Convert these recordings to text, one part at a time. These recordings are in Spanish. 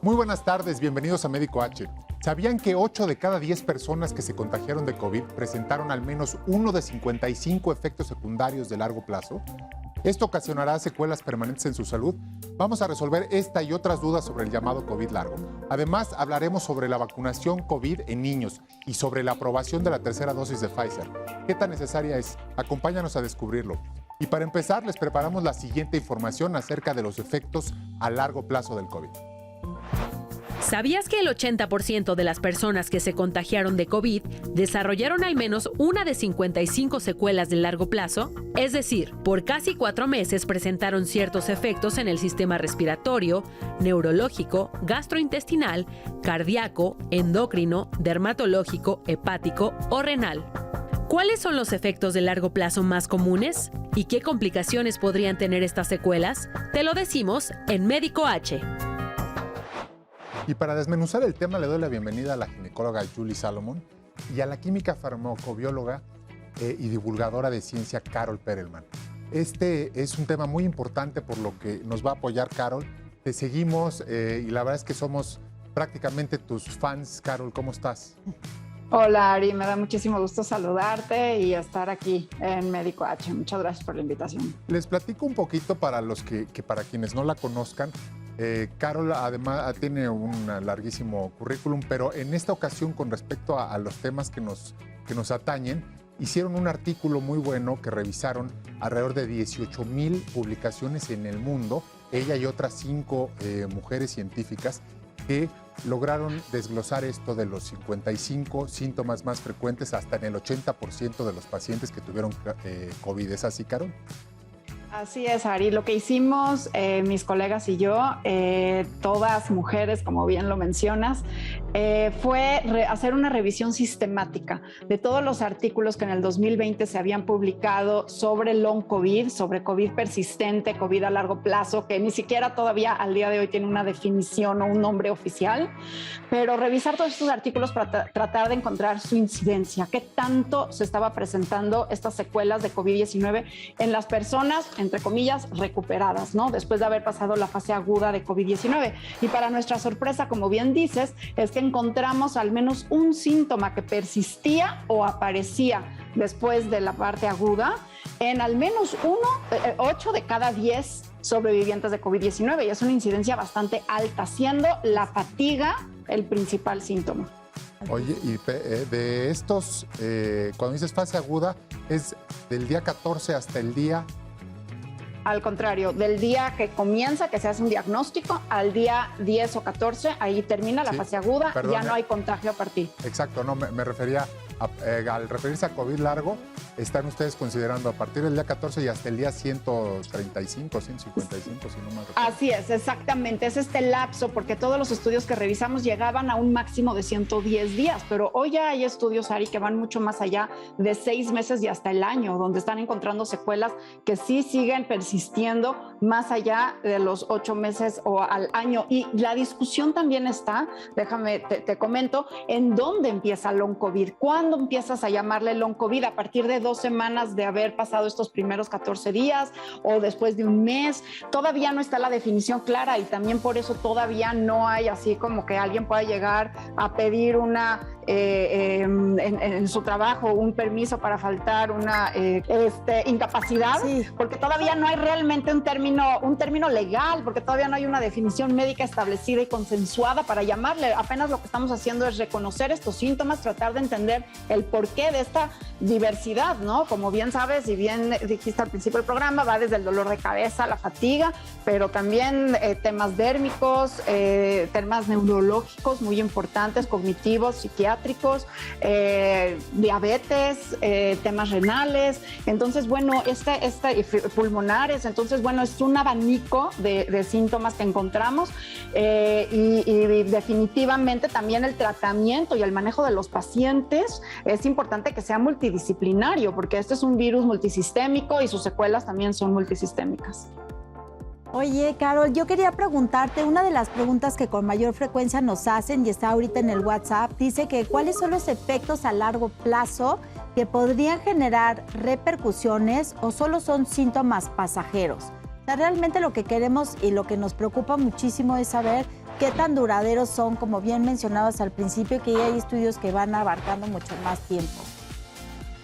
Muy buenas tardes, bienvenidos a Médico H. ¿Sabían que 8 de cada 10 personas que se contagiaron de COVID presentaron al menos uno de 55 efectos secundarios de largo plazo? ¿Esto ocasionará secuelas permanentes en su salud? Vamos a resolver esta y otras dudas sobre el llamado COVID largo. Además, hablaremos sobre la vacunación COVID en niños y sobre la aprobación de la tercera dosis de Pfizer. ¿Qué tan necesaria es? Acompáñanos a descubrirlo. Y para empezar, les preparamos la siguiente información acerca de los efectos a largo plazo del COVID. ¿Sabías que el 80% de las personas que se contagiaron de COVID desarrollaron al menos una de 55 secuelas de largo plazo? Es decir, por casi 4 meses presentaron ciertos efectos en el sistema respiratorio, neurológico, gastrointestinal, cardíaco, endocrino, dermatológico, hepático o renal. ¿Cuáles son los efectos de largo plazo más comunes? ¿Y qué complicaciones podrían tener estas secuelas? Te lo decimos en Médico H. Y para desmenuzar el tema le doy la bienvenida a la ginecóloga Julie Salomon y a la química farmacobióloga y divulgadora de ciencia Carol Perelman. Este es un tema muy importante por lo que nos va a apoyar Carol. Te seguimos y la verdad es que somos prácticamente tus fans. Carol, ¿cómo estás? Hola Ari, me da muchísimo gusto saludarte y estar aquí en Médico H. Muchas gracias por la invitación. Les platico un poquito para los que para quienes no la conozcan. Carol además tiene un larguísimo currículum, pero en esta ocasión con respecto a los temas que nos atañen, hicieron un artículo muy bueno que revisaron alrededor de 18,000 publicaciones en el mundo, ella y otras 5 mujeres científicas que lograron desglosar esto de los 55 síntomas más frecuentes hasta en el 80% de los pacientes que tuvieron COVID. ¿Es así, Carol? Así es, Ari. Lo que hicimos mis colegas y yo, todas mujeres, como bien lo mencionas, fue hacer una revisión sistemática de todos los artículos que en el 2020 se habían publicado sobre long COVID, sobre COVID persistente, COVID a largo plazo, que ni siquiera todavía al día de hoy tiene una definición o un nombre oficial, pero revisar todos estos artículos para tratar de encontrar su incidencia, qué tanto se estaba presentando estas secuelas de COVID-19 en las personas, entre comillas, recuperadas, ¿no? Después de haber pasado la fase aguda de COVID-19. Y para nuestra sorpresa, como bien dices, es que encontramos al menos un síntoma que persistía o aparecía después de la parte aguda en al menos 8 de cada 10 sobrevivientes de COVID-19. Y es una incidencia bastante alta, siendo la fatiga el principal síntoma. Oye, y de estos, cuando dices fase aguda, ¿es del día 14 hasta el día...? Al contrario, del día que comienza, que se hace un diagnóstico, al día 10 o 14, ahí termina la fase aguda, ya no hay contagio a partir. Exacto, no, me refería, al referirse a COVID largo, están ustedes considerando a partir del día 14 y hasta el día 135, 155, si no me recuerdo. Así es, exactamente, es este lapso, porque todos los estudios que revisamos llegaban a un máximo de 110 días, pero hoy ya hay estudios, Ari, que van mucho más allá de 6 meses y hasta el año, donde están encontrando secuelas que sí siguen persistiendo más allá de los 8 meses o al año. Y la discusión también está, déjame, te comento, en dónde empieza long COVID, cuándo empiezas a llamarle long COVID, a partir de 2 semanas de haber pasado estos primeros 14 días o después de un mes. Todavía no está la definición clara y también por eso todavía no hay así como que alguien pueda llegar a pedir una en su trabajo un permiso para faltar, una incapacidad, sí, porque todavía no hay realmente un término legal, porque todavía no hay una definición médica establecida y consensuada para llamarle. Apenas lo que estamos haciendo es reconocer estos síntomas, tratar de entender el porqué de esta diversidad, ¿no? Como bien sabes y bien dijiste al principio del programa, va desde el dolor de cabeza, la fatiga, pero también temas dérmicos, temas neurológicos muy importantes, cognitivos, psiquiátricos, diabetes, temas renales. Entonces, bueno, pulmonares. Entonces, bueno, es un abanico de síntomas que encontramos y definitivamente también el tratamiento y el manejo de los pacientes es importante que sea multidisciplinario, porque este es un virus multisistémico y sus secuelas también son multisistémicas. Oye, Carol, yo quería preguntarte, una de las preguntas que con mayor frecuencia nos hacen y está ahorita en el WhatsApp, dice que ¿cuáles son los efectos a largo plazo que podrían generar repercusiones o solo son síntomas pasajeros? O sea, realmente lo que queremos y lo que nos preocupa muchísimo es saber qué tan duraderos son, como bien mencionabas al principio, que ya hay estudios que van abarcando mucho más tiempo.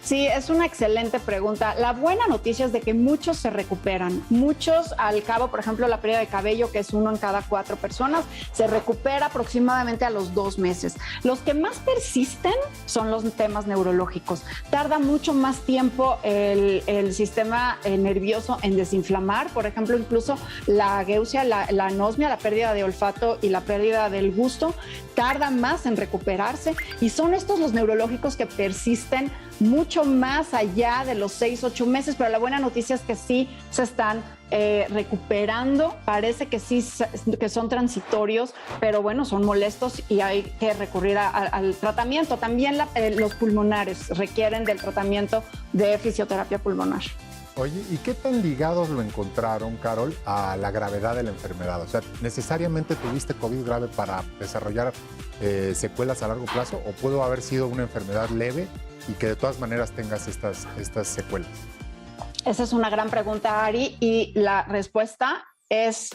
Sí, es una excelente pregunta. La buena noticia es de que muchos se recuperan. Muchos, al cabo, por ejemplo, la pérdida de cabello, que es 1 en cada 4 personas, se recupera aproximadamente a los 2 meses. Los que más persisten son los temas neurológicos. Tarda mucho más tiempo el sistema nervioso en desinflamar. Por ejemplo, incluso la ageusia, la anosmia, la pérdida de olfato y la pérdida del gusto, tarda más en recuperarse. Y son estos los neurológicos que persisten mucho más allá de los 6-8 meses, pero la buena noticia es que sí se están recuperando. Parece que sí que son transitorios, pero bueno, son molestos y hay que recurrir al tratamiento. También los pulmonares requieren del tratamiento de fisioterapia pulmonar. Oye, ¿y qué tan ligados lo encontraron, Carol, a la gravedad de la enfermedad? O sea, ¿necesariamente tuviste COVID grave para desarrollar secuelas a largo plazo o pudo haber sido una enfermedad leve y que de todas maneras tengas estas secuelas? Esa es una gran pregunta, Ari, y la respuesta es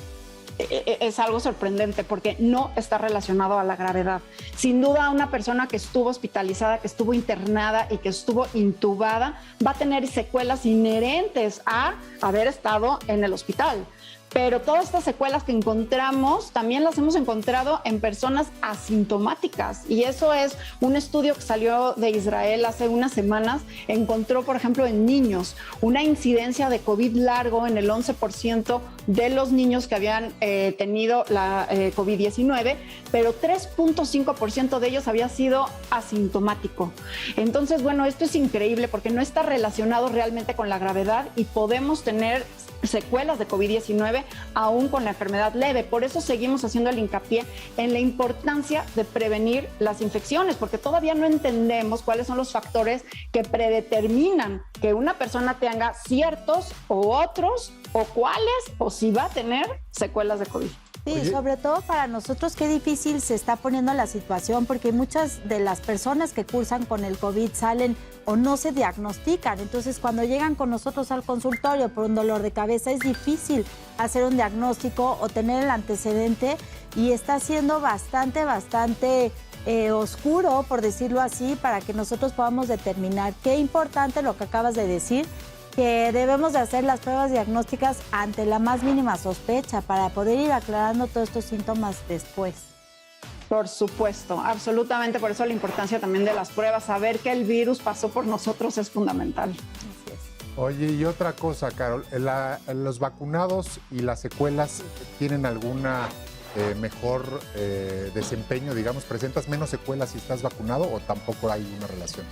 algo sorprendente porque no está relacionado a la gravedad. Sin duda, una persona que estuvo hospitalizada, que estuvo internada y que estuvo intubada va a tener secuelas inherentes a haber estado en el hospital. Pero todas estas secuelas que encontramos también las hemos encontrado en personas asintomáticas, y eso es un estudio que salió de Israel hace unas semanas. Encontró, por ejemplo, en niños una incidencia de COVID largo en el 11% de los niños que habían tenido la COVID-19, pero 3.5% de ellos había sido asintomático. Entonces, bueno, esto es increíble porque no está relacionado realmente con la gravedad y podemos tener secuelas de COVID-19 aún con la enfermedad leve. Por eso seguimos haciendo el hincapié en la importancia de prevenir las infecciones, porque todavía no entendemos cuáles son los factores que predeterminan que una persona tenga ciertos o otros, o cuáles, o si va a tener secuelas de COVID. Sí, Oye, sobre todo para nosotros qué difícil se está poniendo la situación, porque muchas de las personas que cursan con el COVID salen o no se diagnostican. Entonces, cuando llegan con nosotros al consultorio por un dolor de cabeza, es difícil hacer un diagnóstico o tener el antecedente, y está siendo bastante oscuro, por decirlo así, para que nosotros podamos determinar. Qué importante lo que acabas de decir, que debemos de hacer las pruebas diagnósticas ante la más mínima sospecha para poder ir aclarando todos estos síntomas después. Por supuesto, absolutamente. Por eso la importancia también de las pruebas. Saber que el virus pasó por nosotros es fundamental. Así es. Oye, y otra cosa, Carol, ¿los vacunados y las secuelas tienen alguna mejor desempeño, digamos? ¿Presentas menos secuelas si estás vacunado o tampoco hay una relación?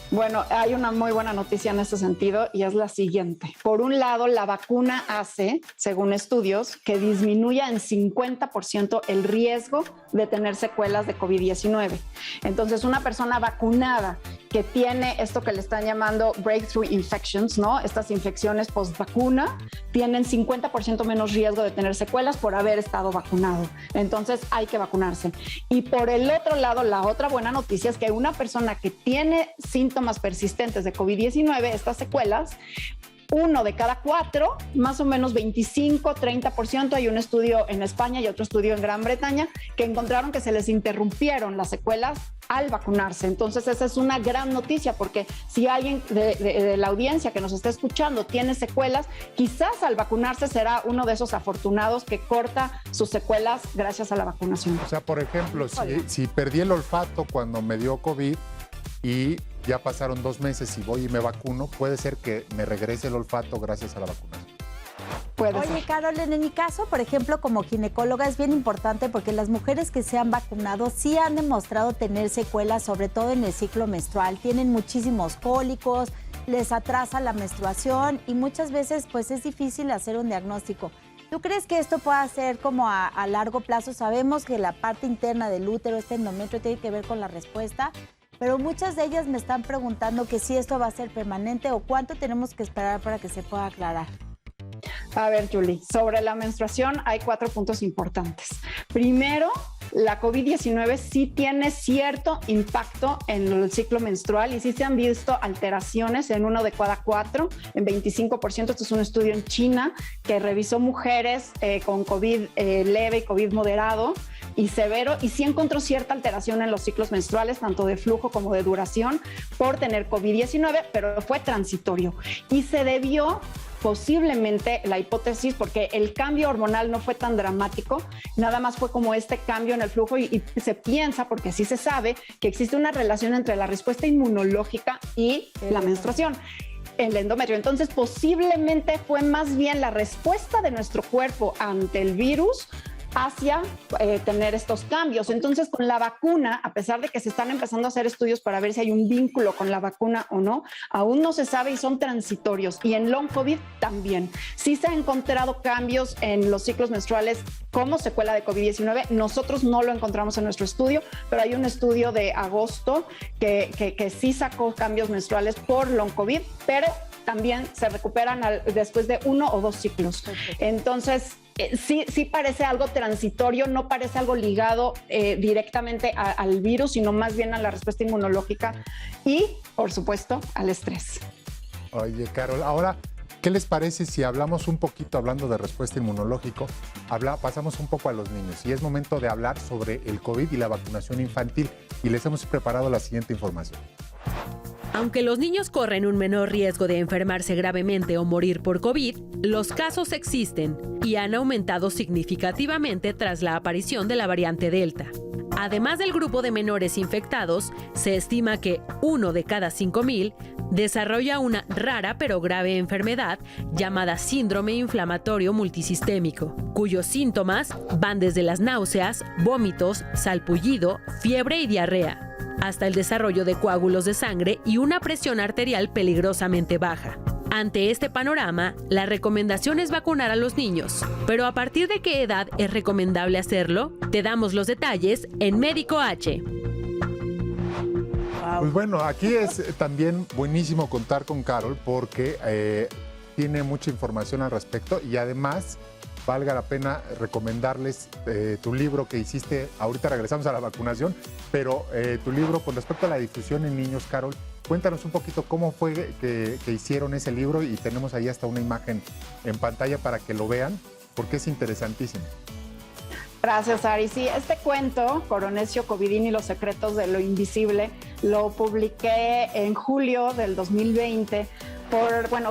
Bueno, hay una muy buena noticia en este sentido, y es la siguiente. Por un lado, la vacuna hace, según estudios, que disminuya en 50% el riesgo de tener secuelas de COVID-19. Entonces, una persona vacunada que tiene esto que le están llamando breakthrough infections, ¿no? Estas infecciones post-vacuna, tienen 50% menos riesgo de tener secuelas por haber estado vacunado. Entonces, hay que vacunarse. Y por el otro lado, la otra buena noticia es que una persona que tiene síntomas persistentes de COVID-19, estas secuelas, 1 de cada 4, más o menos 25-30%. Hay un estudio en España y otro estudio en Gran Bretaña que encontraron que se les interrumpieron las secuelas al vacunarse. Entonces, esa es una gran noticia, porque si alguien de la audiencia que nos está escuchando tiene secuelas, quizás al vacunarse será uno de esos afortunados que corta sus secuelas gracias a la vacunación. O sea, por ejemplo, si perdí el olfato cuando me dio COVID y ya pasaron 2 meses y voy y me vacuno, puede ser que me regrese el olfato gracias a la vacunación. Oye, Carol, en mi caso, por ejemplo, como ginecóloga, es bien importante porque las mujeres que se han vacunado sí han demostrado tener secuelas, sobre todo en el ciclo menstrual. Tienen muchísimos cólicos, les atrasa la menstruación y muchas veces pues es difícil hacer un diagnóstico. ¿Tú crees que esto pueda ser como a largo plazo? Sabemos que la parte interna del útero, este endometrio, tiene que ver con la respuesta, pero muchas de ellas me están preguntando que si esto va a ser permanente o cuánto tenemos que esperar para que se pueda aclarar. A ver, Julie, sobre la menstruación hay 4 puntos importantes. Primero, la COVID-19 sí tiene cierto impacto en el ciclo menstrual y sí se han visto alteraciones en 1 de cada 4, en 25%. Esto es un estudio en China que revisó mujeres con COVID leve y COVID moderado y severo, y sí encontró cierta alteración en los ciclos menstruales, tanto de flujo como de duración, por tener COVID-19, pero fue transitorio. Y se debió posiblemente, la hipótesis, porque el cambio hormonal no fue tan dramático, nada más fue como este cambio en el flujo y se piensa, porque sí se sabe, que existe una relación entre la respuesta inmunológica y la menstruación. El endometrio. Entonces, posiblemente fue más bien la respuesta de nuestro cuerpo ante el virus hacia tener estos cambios. Entonces, con la vacuna, a pesar de que se están empezando a hacer estudios para ver si hay un vínculo con la vacuna o no, aún no se sabe y son transitorios. Y en long COVID también. Sí se han encontrado cambios en los ciclos menstruales como secuela de COVID-19. Nosotros no lo encontramos en nuestro estudio, pero hay un estudio de agosto que sí sacó cambios menstruales por long COVID, pero también se recuperan después de 1 o 2 ciclos. Entonces, sí parece algo transitorio, no parece algo ligado directamente al virus, sino más bien a la respuesta inmunológica y, por supuesto, al estrés. Oye, Carol, ahora, ¿qué les parece si hablamos un poquito, hablando de respuesta inmunológica, pasamos un poco a los niños? Y es momento de hablar sobre el COVID y la vacunación infantil. Y les hemos preparado la siguiente información. Aunque los niños corren un menor riesgo de enfermarse gravemente o morir por COVID, los casos existen y han aumentado significativamente tras la aparición de la variante Delta. Además del grupo de menores infectados, se estima que 1 de cada 5,000 desarrolla una rara pero grave enfermedad llamada síndrome inflamatorio multisistémico, cuyos síntomas van desde las náuseas, vómitos, salpullido, fiebre y diarrea, hasta el desarrollo de coágulos de sangre y una presión arterial peligrosamente baja. Ante este panorama, la recomendación es vacunar a los niños. Pero ¿a partir de qué edad es recomendable hacerlo? Te damos los detalles en Médico H. Pues bueno, aquí es también buenísimo contar con Carol porque tiene mucha información al respecto y además valga la pena recomendarles tu libro que hiciste. Ahorita regresamos a la vacunación, pero tu libro con respecto a la difusión en niños, Carol, cuéntanos un poquito cómo fue que hicieron ese libro y tenemos ahí hasta una imagen en pantalla para que lo vean, porque es interesantísimo. Gracias, Ari. Sí, este cuento, Coronesio Covidín y los secretos de lo invisible, lo publiqué en julio del 2020.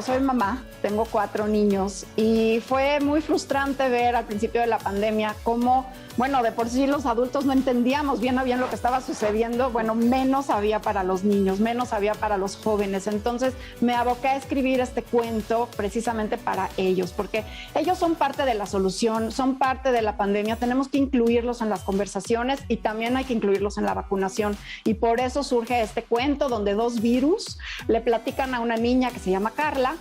Soy mamá, tengo 4 niños y fue muy frustrante ver al principio de la pandemia cómo, de por sí los adultos no entendíamos bien lo que estaba sucediendo, menos había para los niños, menos había para los jóvenes. Entonces me aboqué a escribir este cuento precisamente para ellos, porque ellos son parte de la solución, son parte de la pandemia, tenemos que incluirlos en las conversaciones y también hay que incluirlos en la vacunación. Y por eso surge este cuento donde 2 virus le platican a una niña que se llama Carla,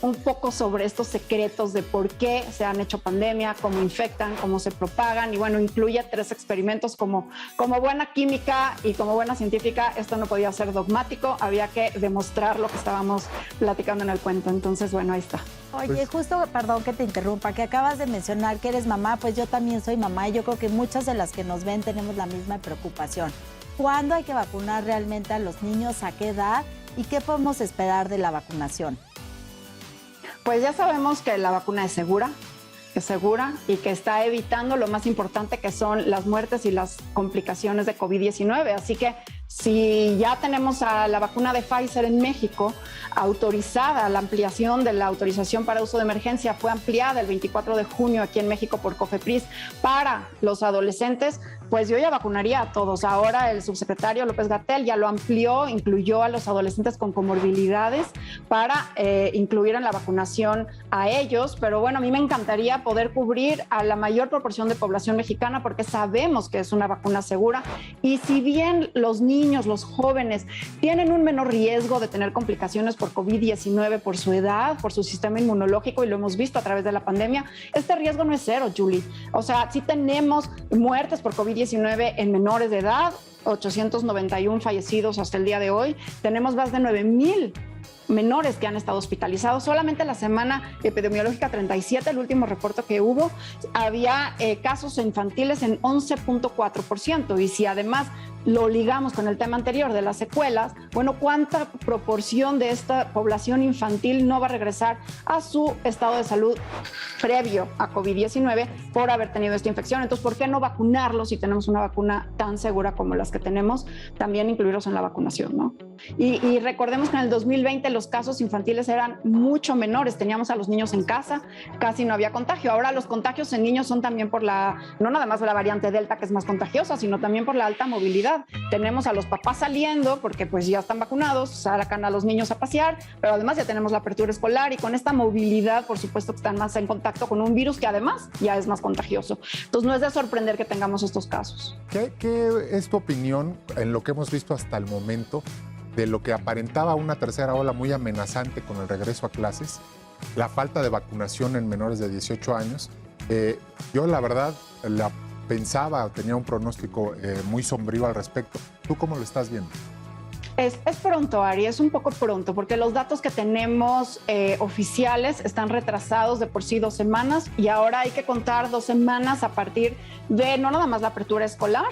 un poco sobre estos secretos de por qué se han hecho pandemia, cómo infectan, cómo se propagan y incluye 3 experimentos como buena química y como buena científica. Esto no podía ser dogmático, había que demostrar lo que estábamos platicando en el cuento. Entonces, ahí está. Oye, justo, perdón que te interrumpa, que acabas de mencionar que eres mamá, pues yo también soy mamá y yo creo que muchas de las que nos ven tenemos la misma preocupación. ¿Cuándo hay que vacunar realmente a los niños? ¿A qué edad? ¿Y qué podemos esperar de la vacunación? Pues ya sabemos que la vacuna es segura y que está evitando lo más importante, que son las muertes y las complicaciones de COVID-19. Así que si ya tenemos a la vacuna de Pfizer en México autorizada, la ampliación de la autorización para uso de emergencia fue ampliada el 24 de junio aquí en México por COFEPRIS para los adolescentes, pues yo ya vacunaría a todos. Ahora el subsecretario López-Gatell ya lo amplió, incluyó a los adolescentes con comorbilidades para incluir en la vacunación a ellos. Pero a mí me encantaría poder cubrir a la mayor proporción de población mexicana porque sabemos que es una vacuna segura. Y si bien los niños, los jóvenes, tienen un menor riesgo de tener complicaciones por COVID-19 por su edad, por su sistema inmunológico, y lo hemos visto a través de la pandemia, este riesgo no es cero, Julie. O sea, sí tenemos muertes por COVID-19 en menores de edad, 891 fallecidos hasta el día de hoy. Tenemos más de 9,000 menores que han estado hospitalizados. Solamente la semana epidemiológica 37, el último reporte que hubo, había casos infantiles en 11.4%. Y si además lo ligamos con el tema anterior de las secuelas, bueno, ¿cuánta proporción de esta población infantil no va a regresar a su estado de salud previo a COVID-19 por haber tenido esta infección? Entonces, ¿por qué no vacunarlos si tenemos una vacuna tan segura como las que tenemos? También incluirlos en la vacunación, ¿no? Y recordemos que en el 2020 los casos infantiles eran mucho menores. Teníamos a los niños en casa, casi no había contagio. Ahora los contagios en niños son también por no nada más la variante Delta, que es más contagiosa, sino también por la alta movilidad. Tenemos a los papás saliendo porque pues ya están vacunados, sacan a los niños a pasear, pero además ya tenemos la apertura escolar y con esta movilidad, por supuesto que están más en contacto con un virus que además ya es más contagioso. Entonces no es de sorprender que tengamos estos casos. ¿Qué es tu opinión en lo que hemos visto hasta el momento de lo que aparentaba una tercera ola muy amenazante con el regreso a clases, la falta de vacunación en menores de 18 años? Yo la verdad pensaba, tenía un pronóstico muy sombrío al respecto. ¿Tú cómo lo estás viendo? Es pronto, Ari, es un poco pronto, porque los datos que tenemos oficiales están retrasados de por sí 2 semanas y ahora hay que contar 2 semanas a partir de no nada más la apertura escolar,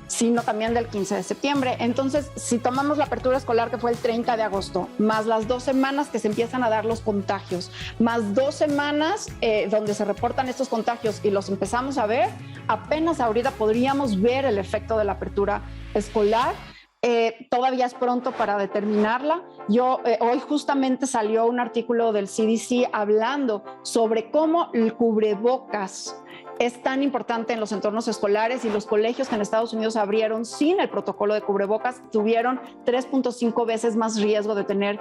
sino también del 15 de septiembre. Entonces, si tomamos la apertura escolar, que fue el 30 de agosto, más las 2 semanas que se empiezan a dar los contagios, más 2 semanas donde se reportan estos contagios y los empezamos a ver, apenas ahorita podríamos ver el efecto de la apertura escolar. Todavía es pronto para determinarla. Hoy justamente salió un artículo del CDC hablando sobre cómo el cubrebocas es tan importante en los entornos escolares y los colegios que en Estados Unidos abrieron sin el protocolo de cubrebocas tuvieron 3.5 veces más riesgo de tener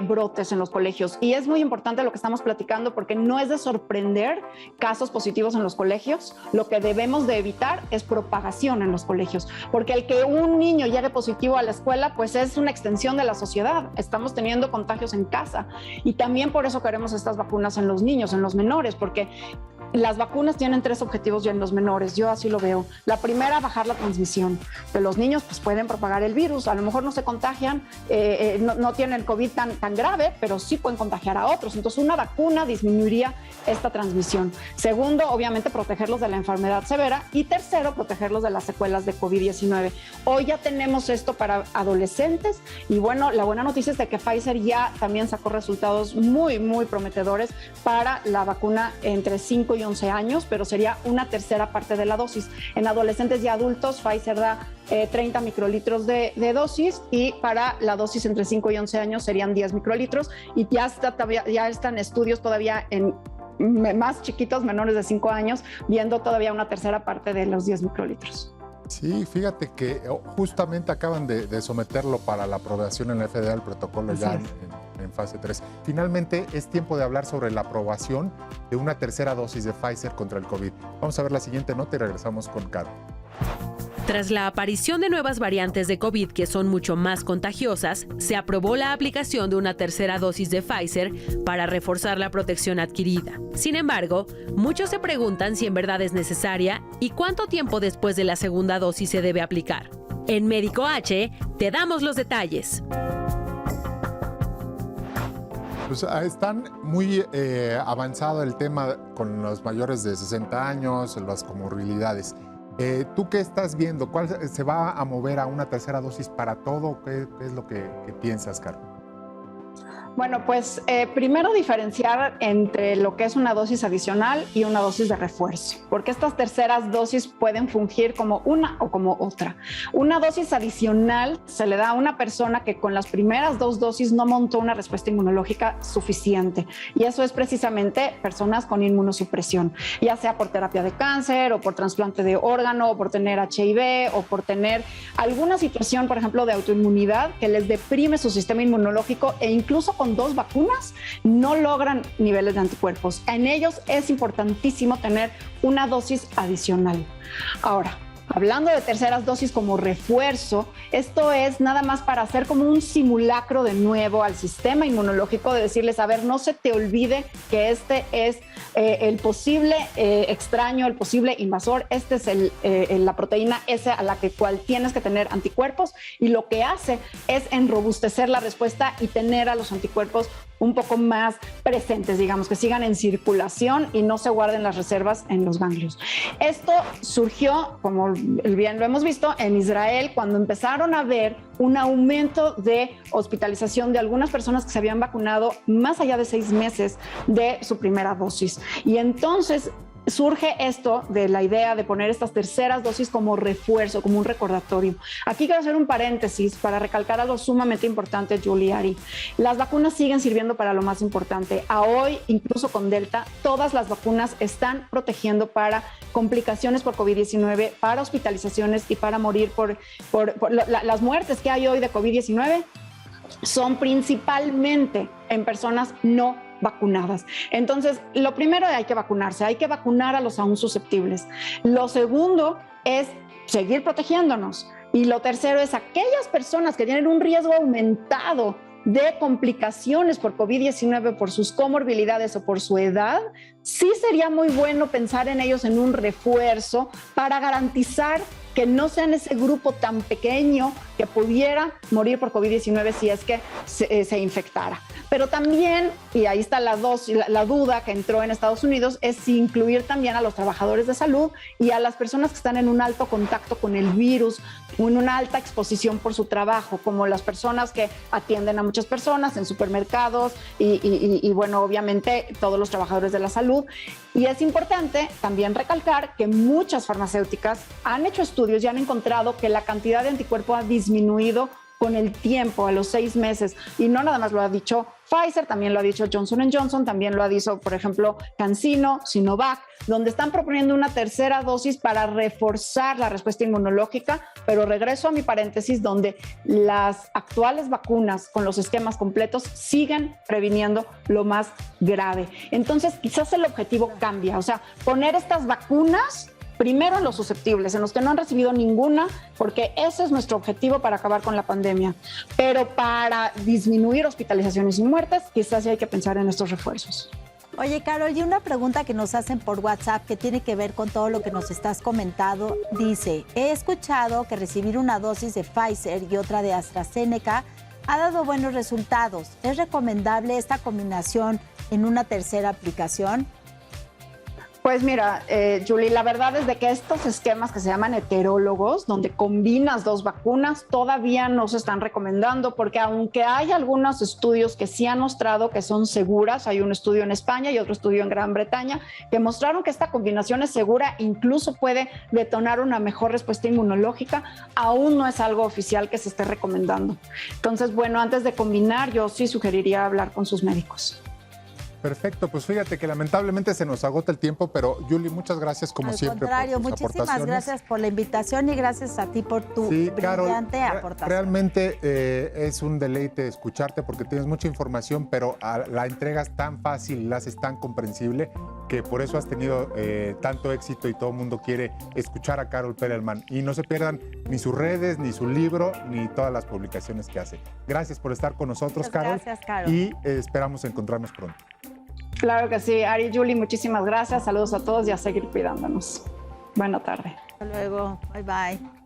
brotes en los colegios. Y es muy importante lo que estamos platicando porque no es de sorprender casos positivos en los colegios. Lo que debemos de evitar es propagación en los colegios, porque el que un niño llegue positivo a la escuela pues es una extensión de la sociedad. Estamos teniendo contagios en casa y también por eso queremos estas vacunas en los niños, en los menores, porque las vacunas tienen 3 objetivos ya en los menores, yo así lo veo. La primera, bajar la transmisión. De los niños pues pueden propagar el virus, a lo mejor no se contagian, no tienen COVID tan grave, pero sí pueden contagiar a otros. Entonces una vacuna disminuiría esta transmisión. Segundo, obviamente protegerlos de la enfermedad severa. Y tercero, protegerlos de las secuelas de COVID-19. Hoy ya tenemos esto para adolescentes y bueno, la buena noticia es de que Pfizer ya también sacó resultados muy, muy prometedores para la vacuna entre 5 y 11 años, pero sería una tercera parte de la dosis. En adolescentes y adultos, Pfizer da 30 microlitros de dosis y para la dosis entre 5 y 11 años serían 10 microlitros y ya están estudios todavía en más chiquitos, menores de 5 años, viendo todavía una tercera parte de los 10 microlitros. Sí, fíjate que justamente acaban de someterlo para la aprobación en la FDA, el protocolo ya en fase 3. Finalmente es tiempo de hablar sobre la aprobación de una tercera dosis de Pfizer contra el COVID. Vamos a ver la siguiente nota y regresamos con Caro. Tras la aparición de nuevas variantes de COVID que son mucho más contagiosas, se aprobó la aplicación de una tercera dosis de Pfizer para reforzar la protección adquirida. Sin embargo, muchos se preguntan si en verdad es necesaria y cuánto tiempo después de la segunda dosis se debe aplicar. En Médico H, te damos los detalles. Pues están muy avanzado el tema con los mayores de 60 años, las comorbilidades. ¿Tú qué estás viendo? ¿Cuál se va a mover a una tercera dosis para todo? ¿Qué es lo que piensas, Caro? Bueno, pues primero diferenciar entre lo que es una dosis adicional y una dosis de refuerzo, porque estas terceras dosis pueden fungir como una o como otra. Una dosis adicional se le da a una persona que con las primeras 2 dosis no montó una respuesta inmunológica suficiente, y eso es precisamente personas con inmunosupresión, ya sea por terapia de cáncer o por trasplante de órgano o por tener HIV o por tener alguna situación, por ejemplo, de autoinmunidad que les deprime su sistema inmunológico e incluso con 2 vacunas no logran niveles de anticuerpos. En ellos es importantísimo tener una dosis adicional. Ahora, Hablando de terceras dosis como refuerzo, esto es nada más para hacer como un simulacro de nuevo al sistema inmunológico, de decirles, a ver, no se te olvide que este es el posible extraño, el posible invasor, este es la proteína S a la cual tienes que tener anticuerpos, y lo que hace es enrobustecer la respuesta y tener a los anticuerpos un poco más presentes, digamos, que sigan en circulación y no se guarden las reservas en los ganglios. Esto surgió, como bien lo hemos visto, en Israel, cuando empezaron a ver un aumento de hospitalización de algunas personas que se habían vacunado más allá de 6 meses de su primera dosis. Y entonces surge esto de la idea de poner estas terceras dosis como refuerzo, como un recordatorio. Aquí quiero hacer un paréntesis para recalcar algo sumamente importante, Julie, Ari. Las vacunas siguen sirviendo para lo más importante. A hoy, incluso con Delta, todas las vacunas están protegiendo para complicaciones por COVID-19, para hospitalizaciones y para morir por las muertes que hay hoy de COVID-19 son principalmente en personas no vacunadas. Entonces, lo primero hay que vacunarse, hay que vacunar a los aún susceptibles. Lo segundo es seguir protegiéndonos. Y lo tercero es aquellas personas que tienen un riesgo aumentado de complicaciones por COVID-19, por sus comorbilidades o por su edad, sí sería muy bueno pensar en ellos en un refuerzo para garantizar que no sean ese grupo tan pequeño que pudiera morir por COVID-19 si es que se infectara. Pero también, y ahí está la duda que entró en Estados Unidos, es si incluir también a los trabajadores de salud y a las personas que están en un alto contacto con el virus, en una alta exposición por su trabajo, como las personas que atienden a muchas personas en supermercados y bueno, obviamente todos los trabajadores de la salud. Y es importante también recalcar que muchas farmacéuticas han hecho estudios y han encontrado que la cantidad de anticuerpo ha disminuido con el tiempo, a los 6 meses. Y no nada más lo ha dicho Pfizer, también lo ha dicho Johnson & Johnson, también lo ha dicho, por ejemplo, CanSino, Sinovac, donde están proponiendo una tercera dosis para reforzar la respuesta inmunológica. Pero regreso a mi paréntesis, donde las actuales vacunas con los esquemas completos siguen previniendo lo más grave. Entonces, quizás el objetivo cambia, o sea, poner estas vacunas primero en los susceptibles, en los que no han recibido ninguna, porque ese es nuestro objetivo para acabar con la pandemia. Pero para disminuir hospitalizaciones y muertes, quizás sí hay que pensar en estos refuerzos. Oye, Carol, y una pregunta que nos hacen por WhatsApp que tiene que ver con todo lo que nos estás comentando. Dice, he escuchado que recibir una dosis de Pfizer y otra de AstraZeneca ha dado buenos resultados. ¿Es recomendable esta combinación en una tercera aplicación? Pues mira, Julie, la verdad es de que estos esquemas que se llaman heterólogos, donde combinas 2 vacunas, todavía no se están recomendando, porque aunque hay algunos estudios que sí han mostrado que son seguras, hay un estudio en España y otro estudio en Gran Bretaña, que mostraron que esta combinación es segura, incluso puede detonar una mejor respuesta inmunológica, aún no es algo oficial que se esté recomendando. Entonces, bueno, antes de combinar, yo sí sugeriría hablar con sus médicos. Perfecto, pues fíjate que lamentablemente se nos agota el tiempo, pero Julie, muchas gracias como siempre. Al contrario, por tus muchísimas aportaciones. gracias por la invitación y gracias a ti por tu brillante aportación. Realmente es un deleite escucharte porque tienes mucha información, pero la entregas tan fácil, la haces tan comprensible, que por eso has tenido tanto éxito y todo el mundo quiere escuchar a Carol Perelman. Y no se pierdan ni sus redes, ni su libro, ni todas las publicaciones que hace. Gracias por estar con nosotros, Carol. Gracias, Carol. Y esperamos encontrarnos pronto. Claro que sí, Ari, Julie, muchísimas gracias. Saludos a todos y a seguir cuidándonos. Buena tarde. Hasta luego. Bye, bye.